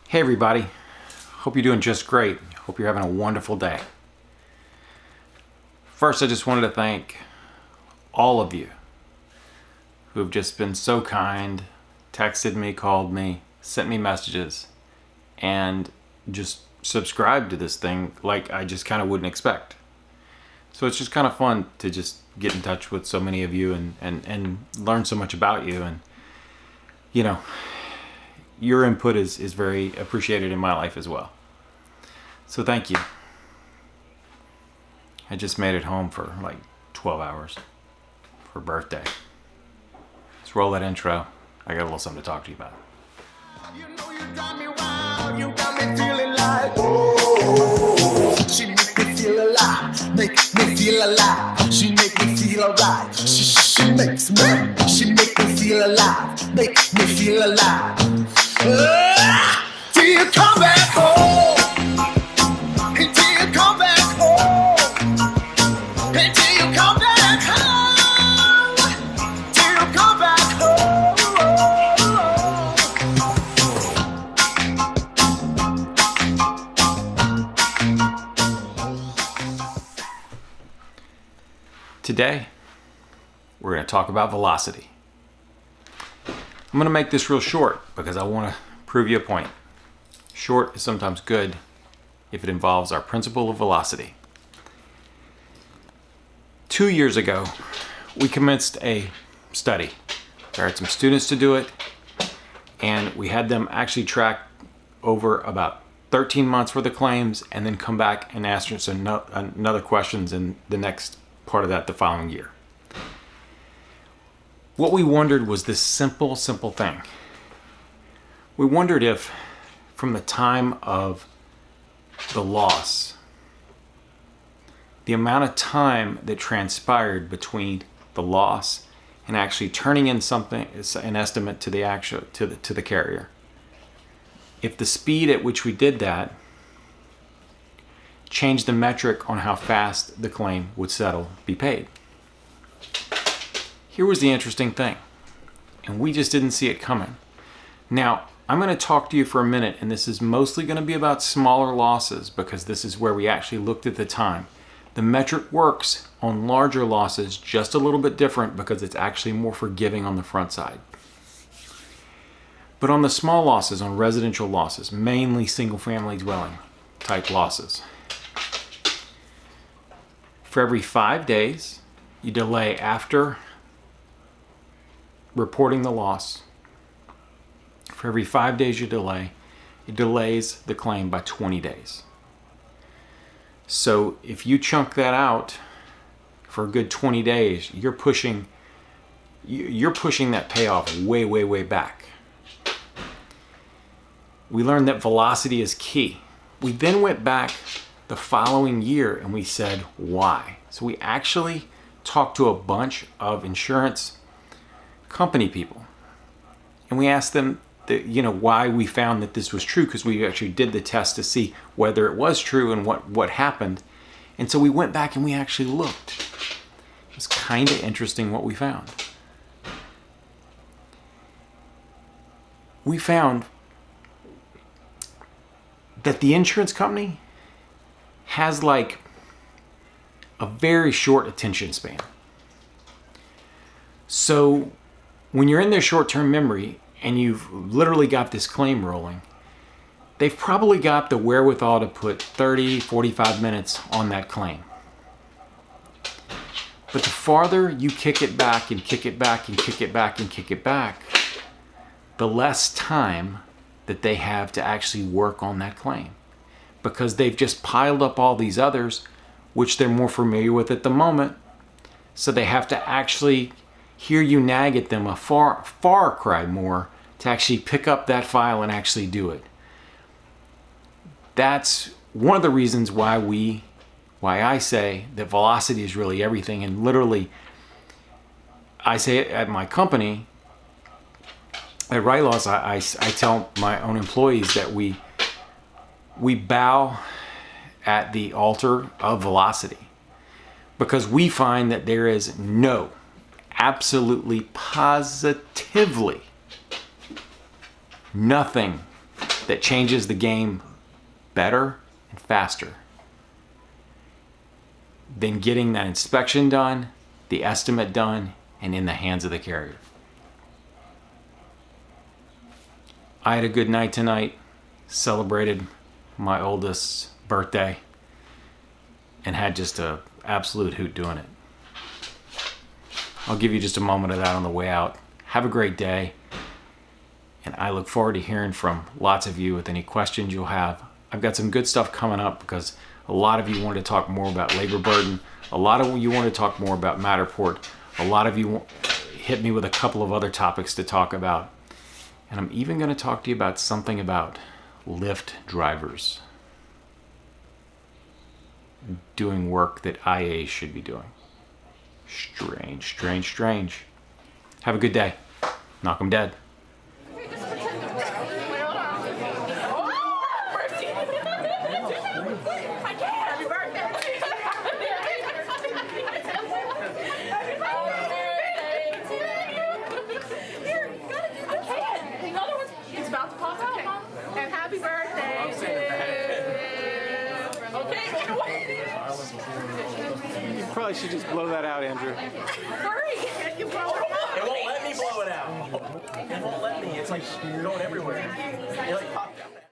Hey everybody, hope you're doing just great. Hope you're having a wonderful day. First, I just wanted to thank all of you who have just been so kind, texted me, called me, sent me messages, and just subscribed to this thing like I just kind of wouldn't expect. So it's just kind of fun to just get in touch with so many of you and learn so much about you. And, you know, your input is very appreciated in my life as well. So thank you. I just made it home for like 12 hours for birthday. Let's roll that intro. I got a little something to talk to you about. You know you got me wild, you got me feeling like, oh, she make me feel alive, make me feel alive, she make me feel alright, she makes me feel alive, make me feel alive. Till you come back home, until you come back home, until you come back home, till you come back home. Today, we're going to talk about velocity. I'm going to make this real short because I want to prove you a point. Short is sometimes good if it involves our principle of velocity. 2 years ago, we commenced a study. We hired some students to do it, and we had them actually track over about 13 months worth of claims and then come back and answer us another questions in the next part of that the following year. What we wondered was this simple thing. We wondered if from the time of the loss, the amount of time that transpired between the loss and actually turning in something, an estimate to the carrier, if the speed at which we did that changed the metric on how fast the claim would settle, be paid. Here was the interesting thing, and we just didn't see it coming. Now, I'm going to talk to you for a minute, and this is mostly going to be about smaller losses because this is where we actually looked at the time. The metric works on larger losses just a little bit different because it's actually more forgiving on the front side. But on the small losses, on residential losses, mainly single-family dwelling type losses, for every 5 days you delay after reporting the loss, for every 5 days you delay, it delays the claim by 20 days. So if you chunk that out for a good 20 days, you're pushing that payoff way back. We learned that velocity is key. We then went back the following year and we said, why? So we actually talked to a bunch of insurance company people, and we asked them why we found that this was true, because we actually did the test to see whether it was true and what happened. And so we went back and we actually looked. It was kind of interesting what we found. We found that the insurance company has like a very short attention span. So when you're in their short-term memory and you've literally got this claim rolling, they've probably got the wherewithal to put 30, 45 minutes on that claim. But the farther you kick it back and kick it back and kick it back and kick it back, the less time that they have to actually work on that claim, because they've just piled up all these others, which they're more familiar with at the moment. So they have to actually hear you nag at them a far cry more to actually pick up that file and actually do it. That's one of the reasons why I say that velocity is really everything. And literally, I say it at my company, at Wrightlaws, I tell my own employees that we bow at the altar of velocity, because we find that there is absolutely positively nothing that changes the game better and faster than getting that inspection done, the estimate done, and in the hands of the carrier. I had a good night tonight, celebrated my oldest's birthday, and had just a absolute hoot doing it. I'll give you just a moment of that on the way out. Have a great day, and I look forward to hearing from lots of you with any questions you'll have. I've got some good stuff coming up because a lot of you wanted to talk more about labor burden. A lot of you wanted to talk more about Matterport. A lot of you hit me with a couple of other topics to talk about. And I'm even going to talk to you about something about Lyft drivers doing work that IAs should be doing. Strange, strange, strange. Have a good day. Knock 'em dead. It's about to pop out, Mom. And happy birthday. Okay, make it away. You probably should just blow that out, Andrew. Hurry. You blow it out. It won't let me blow it out. It won't let me. It's like going everywhere. It like popped out.